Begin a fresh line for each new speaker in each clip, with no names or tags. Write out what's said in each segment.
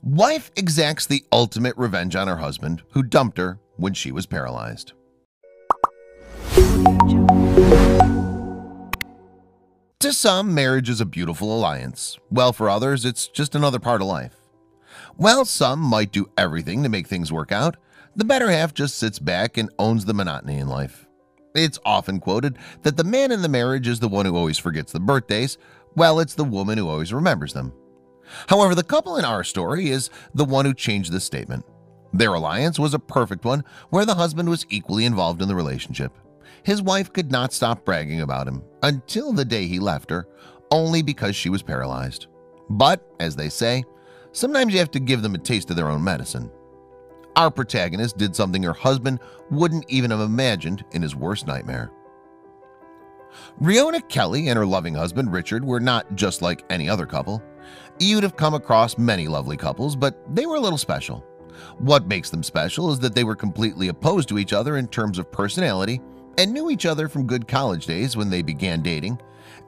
Wife exacts the ultimate revenge on her husband who dumped her when she was paralyzed. To some, marriage is a beautiful alliance. Well, for others, it's just another part of life. While some might do everything to make things work out, the better half just sits back and owns the monotony in life. It's often quoted that the man in the marriage is the one who always forgets the birthdays, while it's the woman who always remembers them. However, the couple in our story is the one who changed this statement. Their alliance was a perfect one where the husband was equally involved in the relationship. His wife could not stop bragging about him until the day he left her, only because she was paralyzed. But, as they say, sometimes you have to give them a taste of their own medicine. Our protagonist did something her husband wouldn't even have imagined in his worst nightmare. Riona Kelly and her loving husband Richard were not just like any other couple. You'd have come across many lovely couples, but they were a little special. What makes them special is that they were completely opposed to each other in terms of personality and knew each other from good college days when they began dating,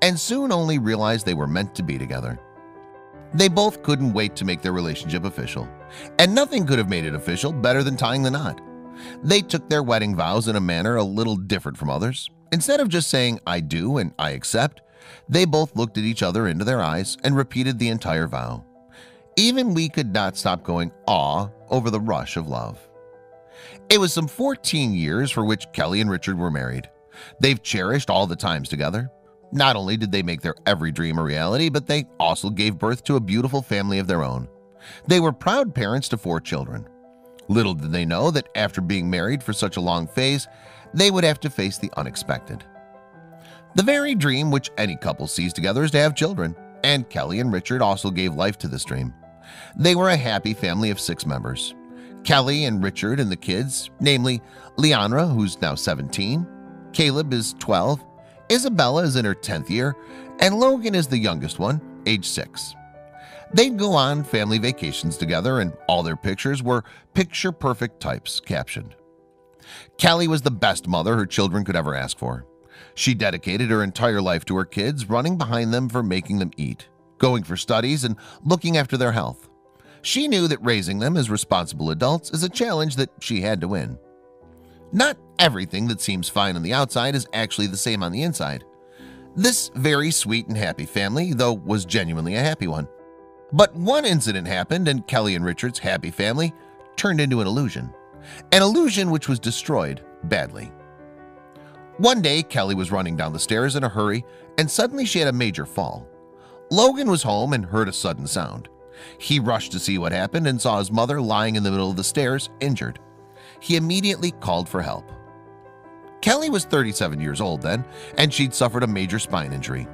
and soon only realized they were meant to be together. They both couldn't wait to make their relationship official, and nothing could have made it official better than tying the knot. They took their wedding vows in a manner a little different from others. Instead of just saying "I do" and "I accept," they both looked at each other into their eyes and repeated the entire vow. Even we could not stop going "aw" over the rush of love. It was some 14 years for which Kelly and Richard were married. They've cherished all the times together. Not only did they make their every dream a reality, but they also gave birth to a beautiful family of their own. They were proud parents to 4 children. Little did they know that after being married for such a long phase, they would have to face the unexpected. The very dream which any couple sees together is to have children, and Kelly and Richard also gave life to this dream. They were a happy family of 6 members. Kelly and Richard and the kids, namely Leonra, who's now 17, Caleb is 12, Isabella is in her 10th year, and Logan is the youngest one, age 6. They'd go on family vacations together, and all their pictures were picture-perfect types captioned. Kelly was the best mother her children could ever ask for. She dedicated her entire life to her kids, running behind them for making them eat, going for studies, and looking after their health. She knew that raising them as responsible adults is a challenge that she had to win. Not everything that seems fine on the outside is actually the same on the inside. This very sweet and happy family, though, was genuinely a happy one. But one incident happened, and Kelly and Richard's happy family turned into an illusion which was destroyed badly. One day, Kelly was running down the stairs in a hurry, and suddenly she had a major fall. Logan was home and heard a sudden sound. He rushed to see what happened and saw his mother lying in the middle of the stairs, injured. He immediately called for help. Kelly was 37 years old then, and she'd suffered a major spine injury.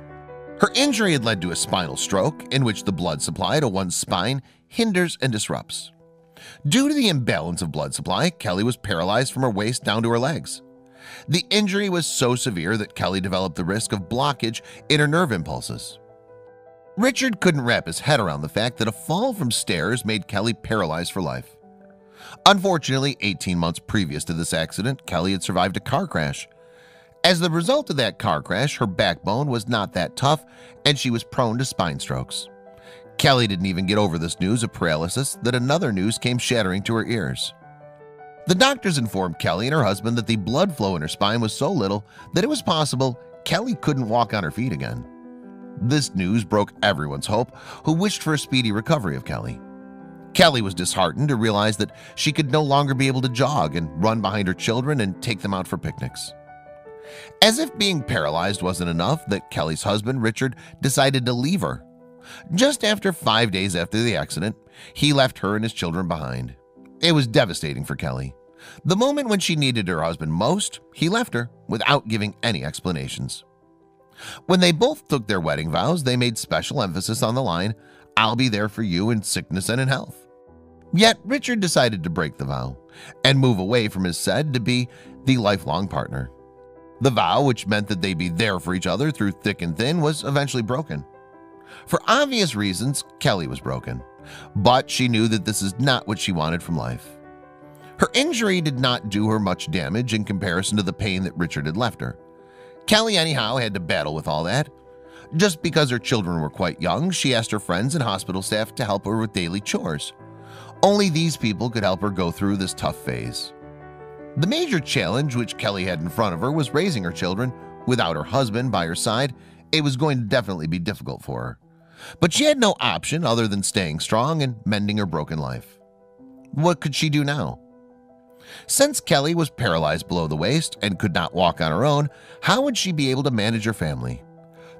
Her injury had led to a spinal stroke in which the blood supply to one's spine hinders and disrupts. Due to the imbalance of blood supply, Kelly was paralyzed from her waist down to her legs. The injury was so severe that Kelly developed the risk of blockage in her nerve impulses. Richard couldn't wrap his head around the fact that a fall from stairs made Kelly paralyzed for life. Unfortunately, 18 months previous to this accident, Kelly had survived a car crash. As the result of that car crash, her backbone was not that tough, and she was prone to spine strokes. Kelly didn't even get over this news of paralysis that another news came shattering to her ears. The doctors informed Kelly and her husband that the blood flow in her spine was so little that it was possible Kelly couldn't walk on her feet again. This news broke everyone's hope, who wished for a speedy recovery of Kelly. Kelly was disheartened to realize that she could no longer be able to jog and run behind her children and take them out for picnics. As if being paralyzed wasn't enough, that Kelly's husband, Richard, decided to leave her. Just after 5 days after the accident, he left her and his children behind. It was devastating for Kelly. The moment when she needed her husband most, he left her without giving any explanations. When they both took their wedding vows, they made special emphasis on the line, "I'll be there for you in sickness and in health." Yet Richard decided to break the vow and move away from his said to be the lifelong partner. The vow, which meant that they'd be there for each other through thick and thin, was eventually broken. For obvious reasons, Kelly was broken, but she knew that this is not what she wanted from life. Her injury did not do her much damage in comparison to the pain that Richard had left her. Kelly anyhow had to battle with all that. Just because her children were quite young, she asked her friends and hospital staff to help her with daily chores. Only these people could help her go through this tough phase. The major challenge which Kelly had in front of her was raising her children. Without her husband by her side, it was going to definitely be difficult for her. But she had no option other than staying strong and mending her broken life. What could she do now? Since Kelly was paralyzed below the waist and could not walk on her own, how would she be able to manage her family?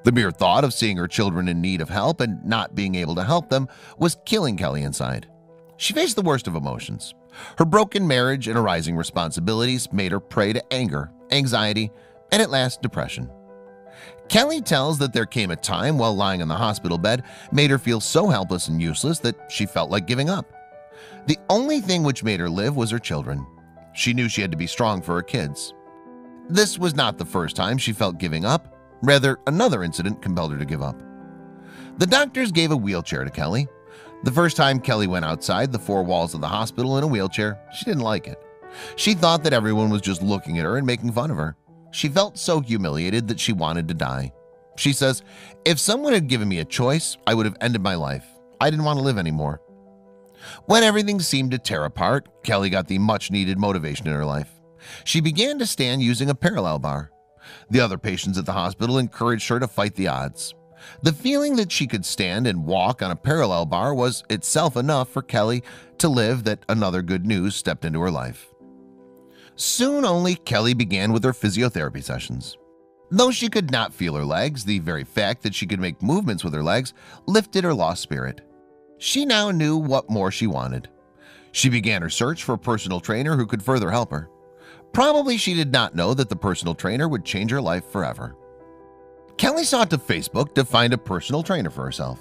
The mere thought of seeing her children in need of help and not being able to help them was killing Kelly inside. She faced the worst of emotions. Her broken marriage and arising responsibilities made her prey to anger, anxiety, and at last depression. Kelly tells that there came a time while lying on the hospital bed made her feel so helpless and useless that she felt like giving up. The only thing which made her live was her children. She knew she had to be strong for her kids. This was not the first time she felt giving up. Rather, another incident compelled her to give up. The doctors gave a wheelchair to Kelly. The first time Kelly went outside the four walls of the hospital in a wheelchair, she didn't like it. She thought that everyone was just looking at her and making fun of her. She felt so humiliated that she wanted to die. She says, "If someone had given me a choice, I would have ended my life. I didn't want to live anymore." When everything seemed to tear apart, Kelly got the much-needed motivation in her life. She began to stand using a parallel bar. The other patients at the hospital encouraged her to fight the odds. The feeling that she could stand and walk on a parallel bar was itself enough for Kelly to live that another good news stepped into her life. Soon only Kelly began with her physiotherapy sessions. Though she could not feel her legs, the very fact that she could make movements with her legs lifted her lost spirit. She now knew what more she wanted. She began her search for a personal trainer who could further help her. Probably she did not know that the personal trainer would change her life forever. Kelly sought to Facebook to find a personal trainer for herself.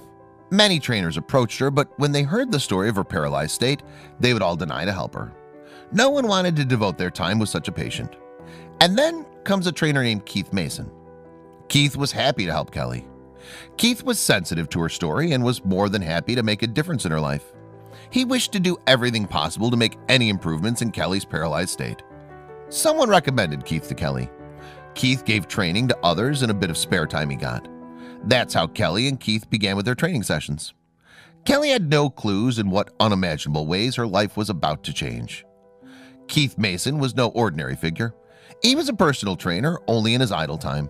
Many trainers approached her, but when they heard the story of her paralyzed state, they would all deny to help her. No one wanted to devote their time with such a patient. And then comes a trainer named Keith Mason. Keith was happy to help Kelly. Keith was sensitive to her story and was more than happy to make a difference in her life. He wished to do everything possible to make any improvements in Kelly's paralyzed state. Someone recommended Keith to Kelly. Keith gave training to others in a bit of spare time he got. That's how Kelly and Keith began with their training sessions. Kelly had no clues in what unimaginable ways her life was about to change. Keith Mason was no ordinary figure. He was a personal trainer only in his idle time.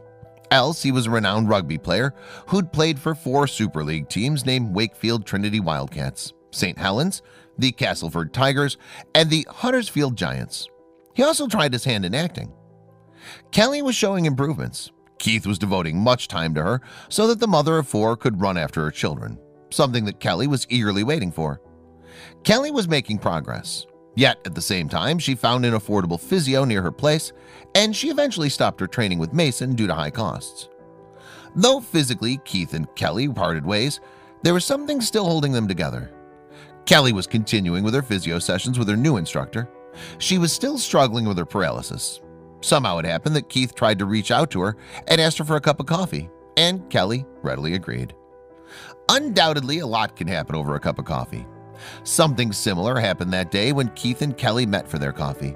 Else he was a renowned rugby player who'd played for 4 Super League teams named Wakefield Trinity Wildcats, St. Helens, the Castleford Tigers, and the Huddersfield Giants. He also tried his hand in acting. Kelly was showing improvements. Keith was devoting much time to her so that the mother of 4 could run after her children, something that Kelly was eagerly waiting for. Kelly was making progress. Yet at the same time, she found an affordable physio near her place, and she eventually stopped her training with Mason due to high costs. Though physically Keith and Kelly parted ways, there was something still holding them together. Kelly was continuing with her physio sessions with her new instructor. She was still struggling with her paralysis. Somehow it happened that Keith tried to reach out to her and asked her for a cup of coffee, and Kelly readily agreed. Undoubtedly, a lot can happen over a cup of coffee. Something similar happened that day when Keith and Kelly met for their coffee.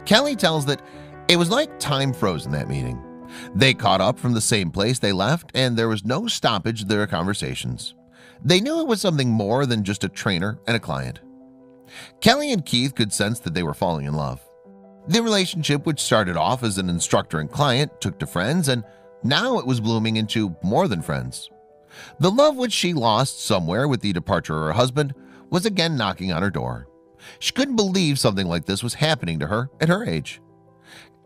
Kelly tells that it was like time froze in that meeting. They caught up from the same place they left, and there was no stoppage in their conversations. They knew it was something more than just a trainer and a client. Kelly and Keith could sense that they were falling in love. The relationship, which started off as an instructor and client, took to friends, and now it was blooming into more than friends. The love which she lost somewhere with the departure of her husband was again knocking on her door. She couldn't believe something like this was happening to her at her age.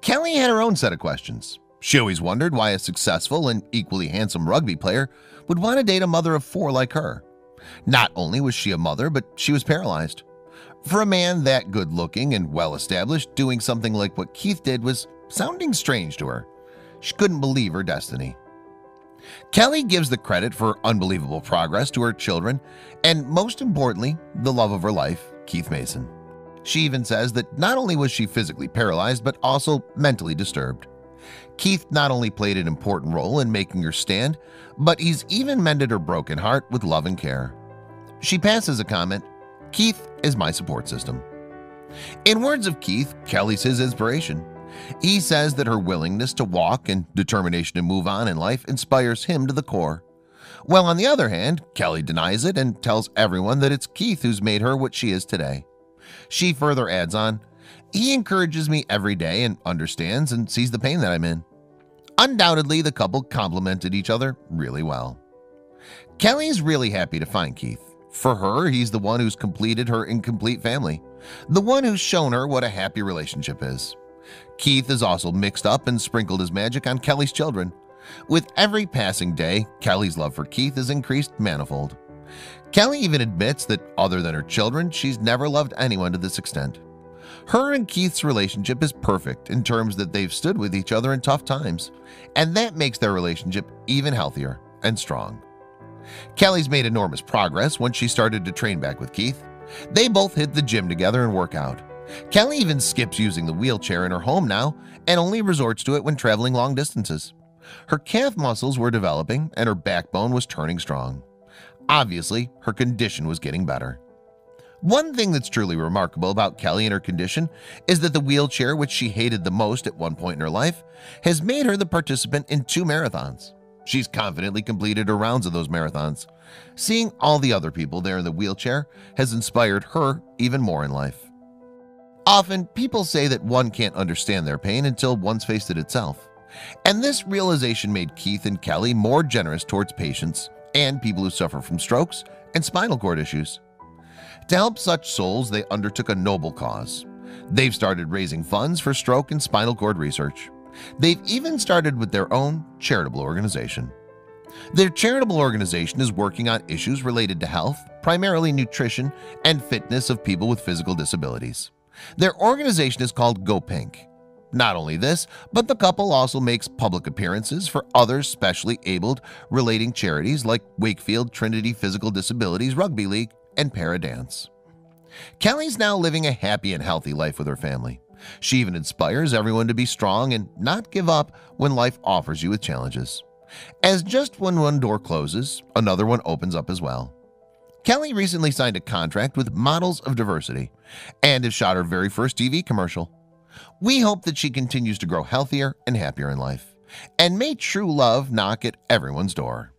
Kelly had her own set of questions. She always wondered why a successful and equally handsome rugby player would want to date a mother of 4 like her. Not only was she a mother, but she was paralyzed. For a man that good-looking and well-established, doing something like what Keith did was sounding strange to her. She couldn't believe her destiny. Kelly gives the credit for unbelievable progress to her children and, most importantly, the love of her life, Keith Mason. She even says that not only was she physically paralyzed, but also mentally disturbed. Keith not only played an important role in making her stand, but he's even mended her broken heart with love and care. She passes a comment, "Keith is my support system." In words of Keith, Kelly's his inspiration. He says that her willingness to walk and determination to move on in life inspires him to the core. Well, on the other hand, Kelly denies it and tells everyone that it's Keith who's made her what she is today. She further adds on, "He encourages me every day and understands and sees the pain that I'm in." Undoubtedly, the couple complemented each other really well. Kelly's really happy to find Keith. For her, he's the one who's completed her incomplete family, the one who's shown her what a happy relationship is. Keith has also mixed up and sprinkled his magic on Kelly's children. With every passing day, Kelly's love for Keith has increased manifold. Kelly even admits that other than her children, she's never loved anyone to this extent. Her and Keith's relationship is perfect in terms that they've stood with each other in tough times, and that makes their relationship even healthier and strong. Kelly's made enormous progress once she started to train back with Keith. They both hit the gym together and work out. Kelly even skips using the wheelchair in her home now and only resorts to it when traveling long distances. Her calf muscles were developing and her backbone was turning strong. Obviously, her condition was getting better. One thing that's truly remarkable about Kelly and her condition is that the wheelchair, which she hated the most at one point in her life, has made her the participant in 2 marathons. She's confidently completed her rounds of those marathons. Seeing all the other people there in the wheelchair has inspired her even more in life. Often, people say that one can't understand their pain until one's faced it itself. And this realization made Keith and Kelly more generous towards patients and people who suffer from strokes and spinal cord issues. To help such souls, they undertook a noble cause. They've started raising funds for stroke and spinal cord research. They've even started with their own charitable organization. Their charitable organization is working on issues related to health, primarily nutrition and fitness of people with physical disabilities. Their organization is called Go Pink. Not only this, but the couple also makes public appearances for other specially abled relating charities like Wakefield Trinity Physical Disabilities Rugby League and Paradance. Kelly's now living a happy and healthy life with her family. She even inspires everyone to be strong and not give up when life offers you with challenges. As just when one door closes, another one opens up as well. Kelly recently signed a contract with Models of Diversity and has shot her very first TV commercial. We hope that she continues to grow healthier and happier in life, and may true love knock at everyone's door.